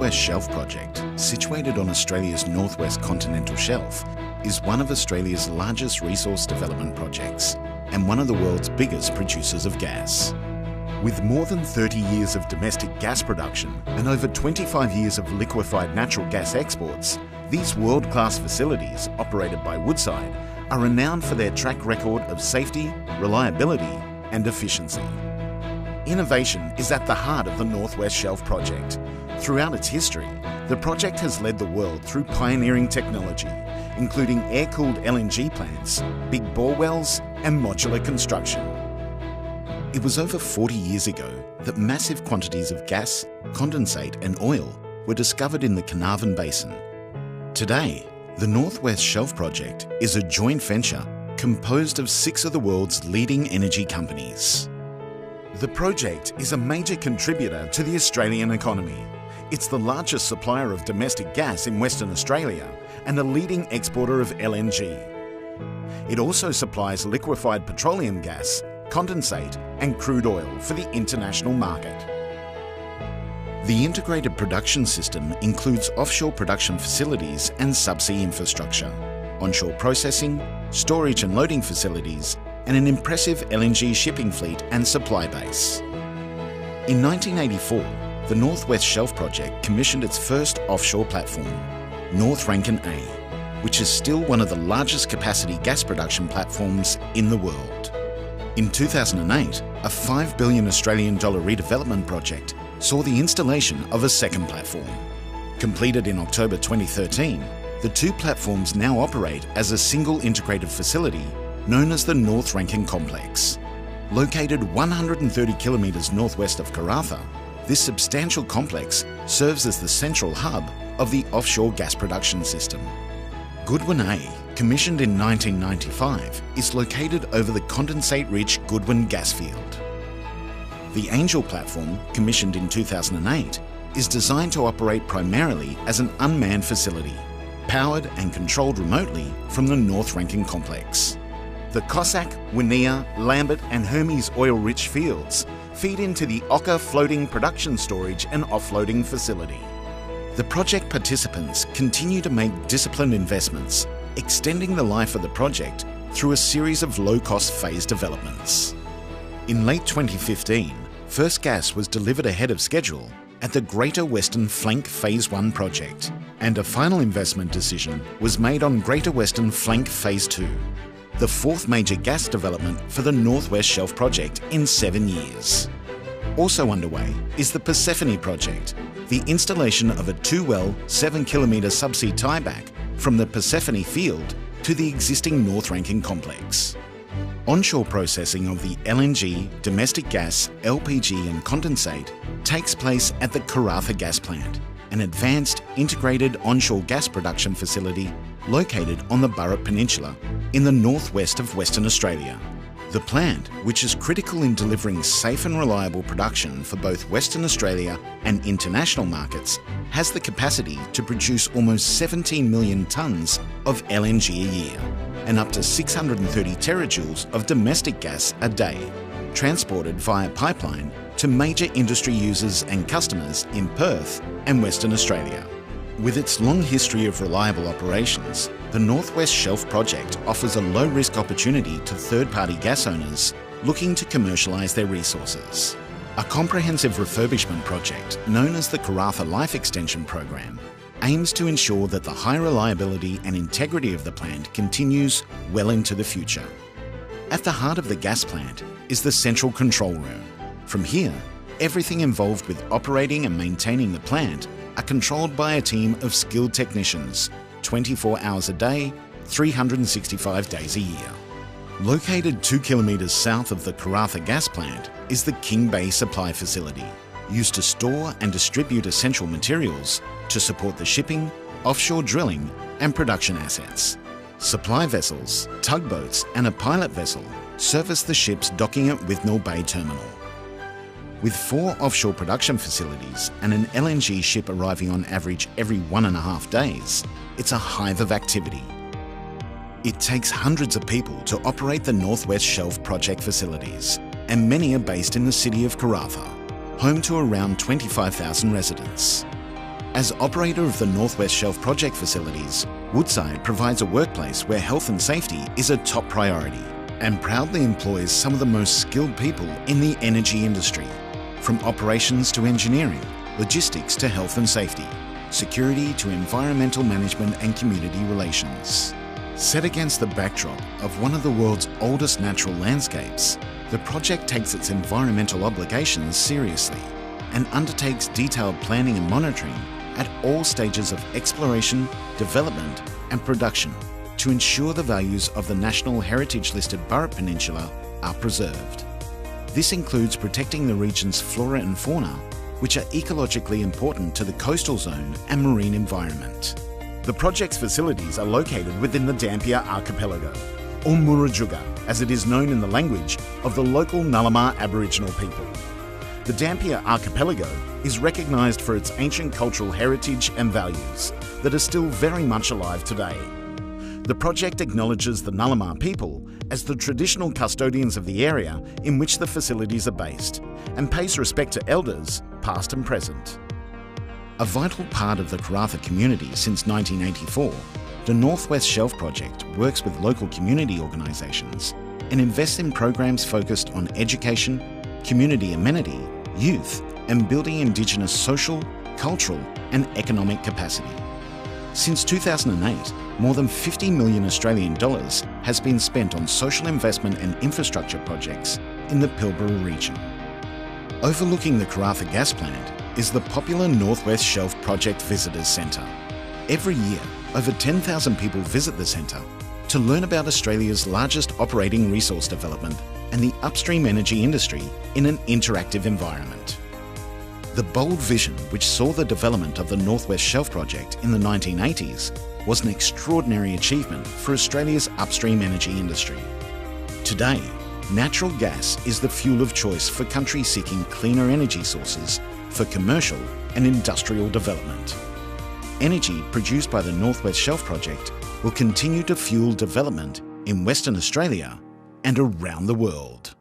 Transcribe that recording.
Northwest Shelf project, situated on Australia's northwest continental shelf, is one of Australia's largest resource development projects and one of the world's biggest producers of gas. With more than 30 years of domestic gas production and over 25 years of liquefied natural gas exports, these world-class facilities, operated by Woodside, are renowned for their track record of safety, reliability and efficiency. Innovation is at the heart of the Northwest Shelf project. Throughout its history, the project has led the world through pioneering technology, including air-cooled LNG plants, big bore wells and modular construction. It was over 40 years ago that massive quantities of gas, condensate and oil were discovered in the Carnarvon Basin. Today, the Northwest Shelf project is a joint venture composed of 6 of the world's leading energy companies. The project is a major contributor to the Australian economy. It's the largest supplier of domestic gas in Western Australia and a leading exporter of LNG. It also supplies liquefied petroleum gas, condensate and crude oil for the international market. The integrated production system includes offshore production facilities and subsea infrastructure, onshore processing, storage and loading facilities, and an impressive LNG shipping fleet and supply base. In 1984, the Northwest Shelf project commissioned its first offshore platform, North Rankin A, which is still one of the largest capacity gas production platforms in the world. In 2008, a $5 billion Australian redevelopment project saw the installation of a second platform. Completed in October 2013, the 2 platforms now operate as a single integrated facility known as the North Rankin Complex. Located 130 kilometres northwest of Karratha, this substantial complex serves as the central hub of the offshore gas production system. Goodwin A, commissioned in 1995, is located over the condensate-rich Goodwin gas field. The Angel platform, commissioned in 2008, is designed to operate primarily as an unmanned facility, powered and controlled remotely from the North Rankin Complex. The Cossack, Winnea, Lambert and Hermes oil-rich fields feed into the Ocker floating production storage and offloading facility. The project participants continue to make disciplined investments, extending the life of the project through a series of low-cost phase developments. In late 2015, first gas was delivered ahead of schedule at the Greater Western Flank Phase 1 project, and a final investment decision was made on Greater Western Flank Phase 2, the 4th major gas development for the Northwest Shelf project in 7 years. Also underway is the Persephone project, the installation of a 2-well, 7-kilometre subsea tieback from the Persephone field to the existing North Rankin complex. Onshore processing of the LNG, domestic gas, LPG and condensate takes place at the Karratha gas plant, an advanced integrated onshore gas production facility located on the Burrup Peninsula in the northwest of Western Australia. The plant, which is critical in delivering safe and reliable production for both Western Australia and international markets, has the capacity to produce almost 17 million tonnes of LNG a year and up to 630 terajoules of domestic gas a day, transported via pipeline to major industry users and customers in Perth and Western Australia. With its long history of reliable operations, the Northwest Shelf project offers a low-risk opportunity to third-party gas owners looking to commercialise their resources. A comprehensive refurbishment project known as the Karratha Life Extension Program aims to ensure that the high reliability and integrity of the plant continues well into the future. At the heart of the gas plant is the central control room. From here, everything involved with operating and maintaining the plant are controlled by a team of skilled technicians, 24 hours a day, 365 days a year. Located 2 kilometres south of the Karratha gas plant is the King Bay Supply Facility, used to store and distribute essential materials to support the shipping, offshore drilling and production assets. Supply vessels, tugboats and a pilot vessel service the ships docking at Withnell Bay Terminal. With 4 offshore production facilities and an LNG ship arriving on average every 1.5 days, it's a hive of activity. It takes hundreds of people to operate the Northwest Shelf project facilities, and many are based in the city of Karratha, home to around 25,000 residents. As operator of the North West Shelf project facilities, Woodside provides a workplace where health and safety is a top priority and proudly employs some of the most skilled people in the energy industry, from operations to engineering, logistics to health and safety, security to environmental management and community relations. Set against the backdrop of one of the world's oldest natural landscapes, the project takes its environmental obligations seriously and undertakes detailed planning and monitoring at all stages of exploration, development and production to ensure the values of the National Heritage listed Burrup Peninsula are preserved. This includes protecting the region's flora and fauna, which are ecologically important to the coastal zone and marine environment. The project's facilities are located within the Dampier Archipelago, or Murajuga, as it is known in the language of the local Nullamar Aboriginal people. The Dampier Archipelago is recognised for its ancient cultural heritage and values that are still very much alive today. The project acknowledges the Nullamar people as the traditional custodians of the area in which the facilities are based and pays respect to elders, past and present. A vital part of the Karratha community since 1984, the North West Shelf Project works with local community organisations and invests in programs focused on education, community amenity, youth and building Indigenous social, cultural and economic capacity. Since 2008, more than 50 million Australian dollars has been spent on social investment and infrastructure projects in the Pilbara region. Overlooking the Karratha gas plant is the popular North West Shelf Project Visitors Centre. Every year, over 10,000 people visit the centre to learn about Australia's largest operating resource development and the upstream energy industry in an interactive environment. The bold vision which saw the development of the North West Shelf Project in the 1980s was an extraordinary achievement for Australia's upstream energy industry. Today, natural gas is the fuel of choice for countries seeking cleaner energy sources for commercial and industrial development. Energy produced by the North West Shelf Project will continue to fuel development in Western Australia and around the world.